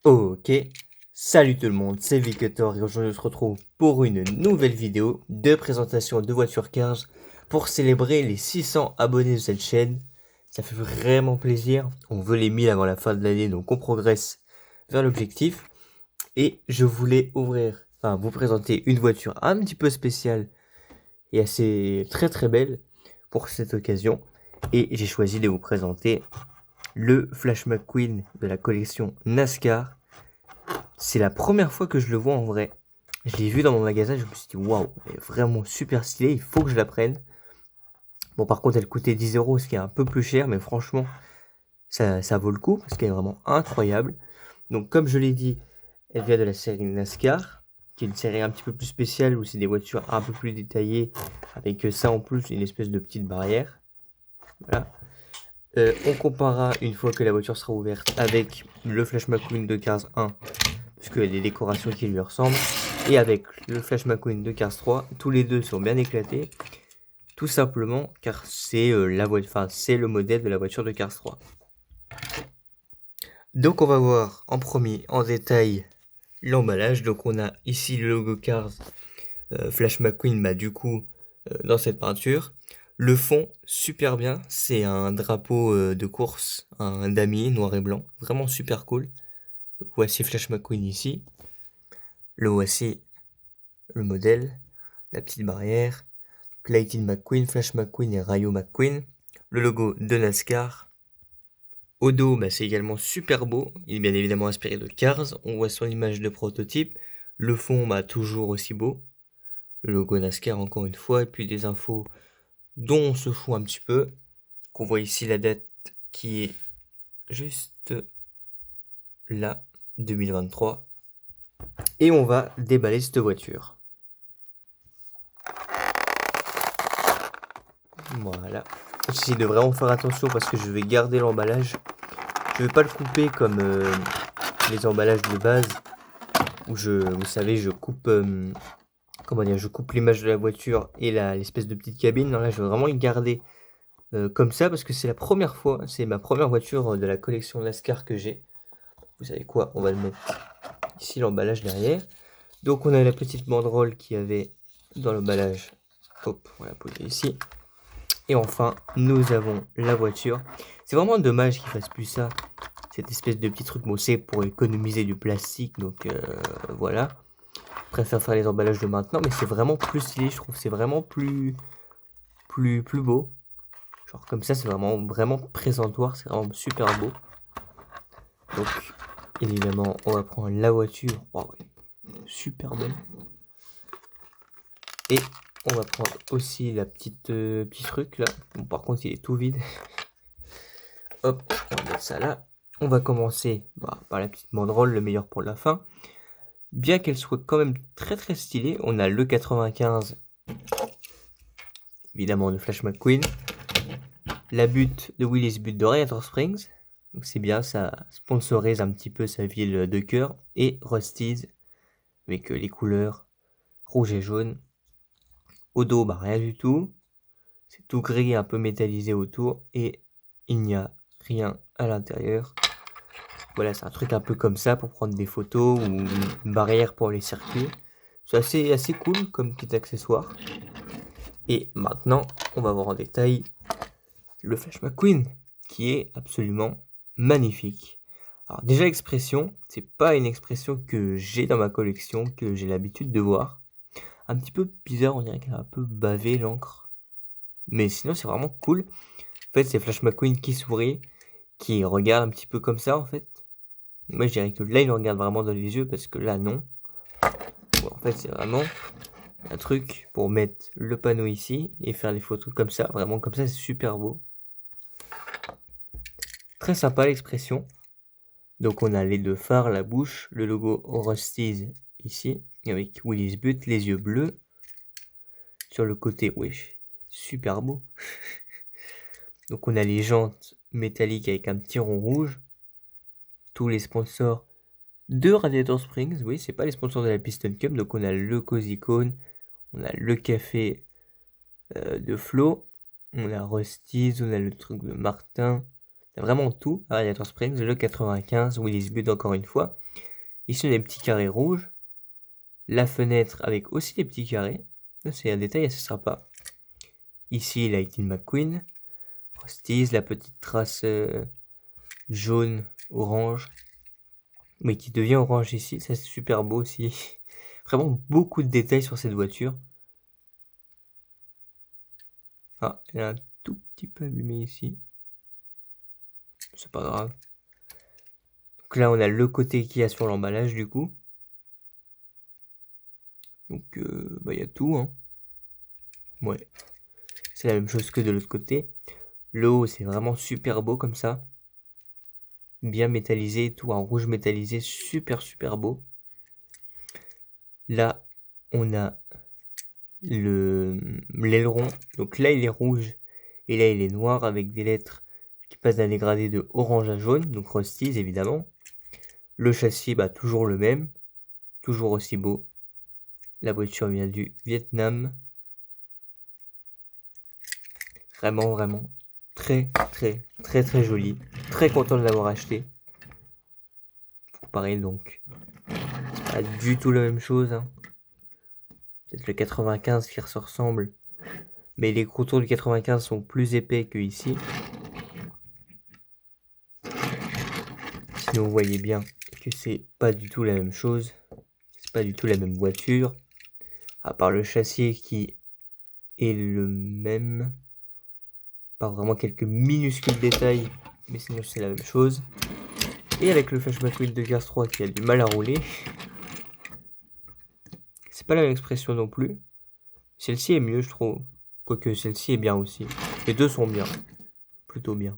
Ok, salut tout le monde, c'est Vicator et aujourd'hui on se retrouve pour une nouvelle vidéo de présentation de voitures Cars pour célébrer les 600 abonnés de cette chaîne. Ça fait vraiment plaisir, on veut les 1000 avant la fin de l'année donc on progresse vers l'objectif. Et je voulais vous présenter une voiture un petit peu spéciale et assez très belle pour cette occasion. Et j'ai choisi de vous présenter le Flash McQueen de la collection NASCAR. C'est la première fois que je le vois en vrai. Je l'ai vu dans mon magasin, je me suis dit waouh, elle est vraiment super stylée, il faut que je la prenne. Bon, par contre, elle coûtait 10 euros, ce qui est un peu plus cher, mais franchement, ça vaut le coup parce qu'elle est vraiment incroyable. Donc, comme je l'ai dit, elle vient de la série NASCAR, qui est une série un petit peu plus spéciale où c'est des voitures un peu plus détaillées, avec ça en plus, une espèce de petite barrière. Voilà. On comparera une fois que la voiture sera ouverte avec le Flash McQueen de Cars 1 parce qu'il y a des décorations qui lui ressemblent. Et avec le Flash McQueen de Cars 3, tous les deux sont bien éclatés. Tout simplement car c'est c'est le modèle de la voiture de Cars 3. Donc on va voir en premier en détail l'emballage. Donc on a ici le logo Cars Flash McQueen dans cette peinture. Le fond, super bien, c'est un drapeau de course, un damier noir et blanc, vraiment super cool. Donc voici Flash McQueen ici. Le voici le modèle, la petite barrière, Lightning McQueen, Flash McQueen et Rayo McQueen, le logo de NASCAR. Au dos, c'est également super beau, il est bien évidemment inspiré de Cars, on voit son image de prototype, le fond toujours aussi beau, le logo NASCAR encore une fois, et puis des infos dont on se fout un petit peu, qu'on voit ici la date qui est juste là, 2023, et on va déballer cette voiture. Voilà. J'essaie de vraiment faire attention parce que je vais garder l'emballage. Je vais pas le couper comme les emballages de base où vous savez, je coupe, je coupe l'image de la voiture et l'espèce de petite cabine. Non, là, je vais vraiment le garder comme ça parce que c'est la première fois, c'est ma première voiture de la collection NASCAR que j'ai. Vous savez quoi? On va le mettre ici, l'emballage derrière. Donc, on a la petite banderole qui avait dans l'emballage. Hop, on va la poser ici. Et enfin, nous avons la voiture. C'est vraiment dommage qu'ils fassent plus ça. Cette espèce de petit truc, c'est pour économiser du plastique, donc voilà. Je préfère faire les emballages de maintenant, mais c'est vraiment plus stylé, je trouve. C'est vraiment plus beau. Genre comme ça, c'est vraiment présentoir, c'est vraiment super beau. Donc, évidemment, on va prendre la voiture. Oh, super belle. Et on va prendre aussi la petit truc là. Bon, par contre, il est tout vide. Hop, on va mettre ça là. On va commencer par la petite banderole, le meilleur pour la fin. Bien qu'elle soit quand même très stylée, on a le 95, évidemment de Flash McQueen. La butte de Willys Butte de Radiator Springs. Donc c'est bien, ça sponsorise un petit peu sa ville de cœur. Et Rust-eze, avec les couleurs rouge et jaune. Au dos, rien du tout. C'est tout gris, un peu métallisé autour. Et il n'y a rien à l'intérieur. Voilà, c'est un truc un peu comme ça pour prendre des photos ou une barrière pour les circuits. C'est assez cool comme petit accessoire. Et maintenant, on va voir en détail le Flash McQueen, qui est absolument magnifique. Alors déjà, l'expression, c'est pas une expression que j'ai dans ma collection, que j'ai l'habitude de voir. Un petit peu bizarre, on dirait qu'elle a un peu bavé l'encre. Mais sinon, c'est vraiment cool. En fait, c'est Flash McQueen qui sourit, qui regarde un petit peu comme ça, en fait. Moi, je dirais que là, il regarde vraiment dans les yeux, parce que là, non. Bon, en fait, c'est vraiment un truc pour mettre le panneau ici et faire les photos comme ça. Vraiment, comme ça, c'est super beau. Très sympa l'expression. Donc, on a les deux phares, la bouche, le logo Rust-eze ici, avec Willys Butte, les yeux bleus. Sur le côté, wesh, super beau. Donc, on a les jantes métalliques avec un petit rond rouge. Tous les sponsors de Radiator Springs, oui, c'est pas les sponsors de la Piston Cup. Donc, on a le Cozy Cone, on a le café de Flo, on a Rust-eze, on a le truc de Martin, Il y a vraiment tout. Radiator Springs, le 95, Willis Butte encore une fois. Ici, on a des petits carrés rouges. La fenêtre avec aussi des petits carrés. C'est un détail assez sympa. Ici, Lightning McQueen. Frosties, la petite trace jaune, orange. Mais qui devient orange ici. Ça, c'est super beau aussi. Vraiment beaucoup de détails sur cette voiture. Ah, elle est un tout petit peu abîmée ici. C'est pas grave. Donc là, on a le côté qu'il y a sur l'emballage du coup. Donc, il y a tout, hein. Ouais. C'est la même chose que de l'autre côté. Le haut, c'est vraiment super beau comme ça. Bien métallisé, tout en rouge métallisé, super beau. Là, on a l'aileron. Donc là, il est rouge et là, il est noir avec des lettres qui passent d'un dégradé de orange à jaune, donc Rosties évidemment. Le châssis, toujours le même, toujours aussi beau. La voiture vient du Vietnam. Vraiment très joli. Très content de l'avoir acheté. Pareil donc, c'est pas du tout la même chose, hein. Peut-être le 95 qui se ressemble, mais les contours du 95 sont plus épais que ici. Sinon vous voyez bien que c'est pas du tout la même chose. C'est pas du tout la même voiture. À part le châssis qui est le même. Par vraiment quelques minuscules détails, mais sinon c'est la même chose. Et avec le Flash McQueen de Cars 3 qui a du mal à rouler. C'est pas la même expression non plus. Celle-ci est mieux, je trouve. Quoique celle-ci est bien aussi. Les deux sont bien. Plutôt bien.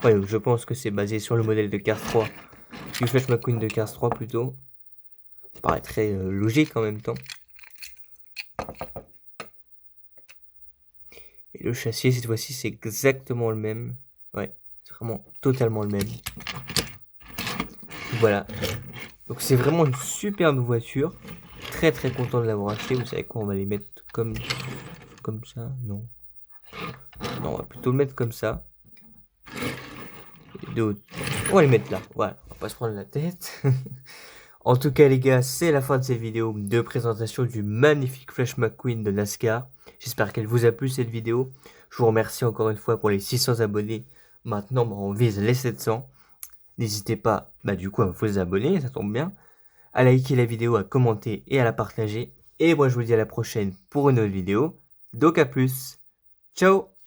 Ouais, donc je pense que c'est basé sur le modèle de Cars 3. Du Flash McQueen de Cars 3 plutôt. Ça paraît très logique en même temps. Et le châssis, cette fois-ci, c'est exactement le même. Ouais, c'est vraiment totalement le même. Voilà. Donc c'est vraiment une superbe voiture. Très content de l'avoir acheté. Vous savez quoi, on va les mettre comme ça. Non, on va plutôt le mettre comme ça. On va les mettre là. Voilà, on va pas se prendre la tête. En tout cas les gars, c'est la fin de cette vidéo de présentation du magnifique Flash McQueen de NASCAR. J'espère qu'elle vous a plu cette vidéo. Je vous remercie encore une fois pour les 600 abonnés. Maintenant, on vise les 700. N'hésitez pas, du coup, à vous abonner, ça tombe bien. À liker la vidéo, à commenter et à la partager. Et moi, je vous dis à la prochaine pour une autre vidéo. Donc à plus. Ciao!